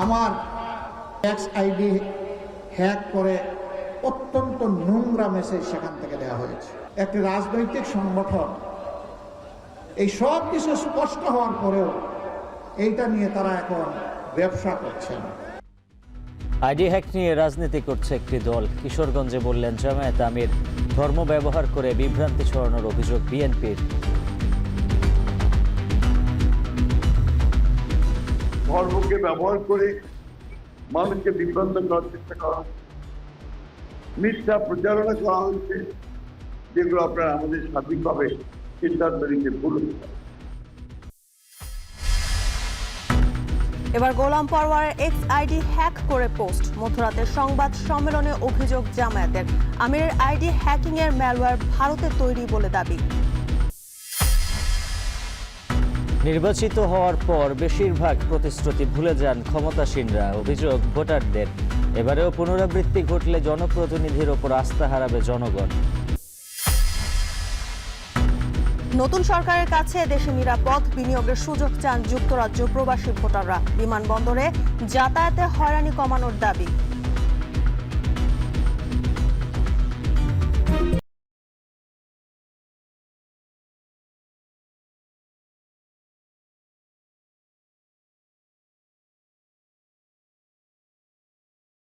আমার x ID hack করে অত্যন্ত নোংরা মেসেজ সেখান থেকে দেওয়া হয়েছে। একটি রাজনৈতিক সংগঠন এই সব কিছু স্পষ্ট হওয়ার পরেও এইটা নিয়ে তারা এখন ব্যবসা করছে না। আইডি হ্যাক নিয়ে রাজনীতি করছে একটি দল। কিশোরগঞ্জে বললেন জামায়াত আমির ধর্ম ব্যবহার করে বিভ্রান্তি ছড়ানোর অভিযোগ বিএনপির। ধর্মকে ব্যবহার করে মানুষকে বিভ্রান্ত করার চেষ্টা করা, মিথ্যা প্রচারণা করা হচ্ছে, যেগুলো আপনারা আমাদের স্বাধীনভাবে সিদ্ধান্ত নিতে ভুল হতে পারে। এবার গোলাম পরওয়ারের এক্স আইডি হ্যাক করে পোস্ট। মধ্যরাতের সংবাদ সম্মেলনে অভিযোগ জামায়াতের। আমিরের আইডি হ্যাকিং এর ম্যালওয়্যার ভারতের তৈরি বলে দাবি। নির্বাচিত হওয়ার পর বেশিরভাগ প্রতিশ্রুতি ভুলে যান ক্ষমতাসীনরা, অভিযোগ ভোটারদের। এবারেও পুনরাবৃত্তি ঘটলে জনপ্রতিনিধির ওপর আস্থা হারাবে জনগণ। নতুন সরকারের কাছে দেশে নিরাপদ বিনিয়োগের সুযোগ চান যুক্তরাজ্য প্রবাসী ভোটাররা। বিমানবন্দরে যাতায়াতে হয়রানি কমানোর দাবি।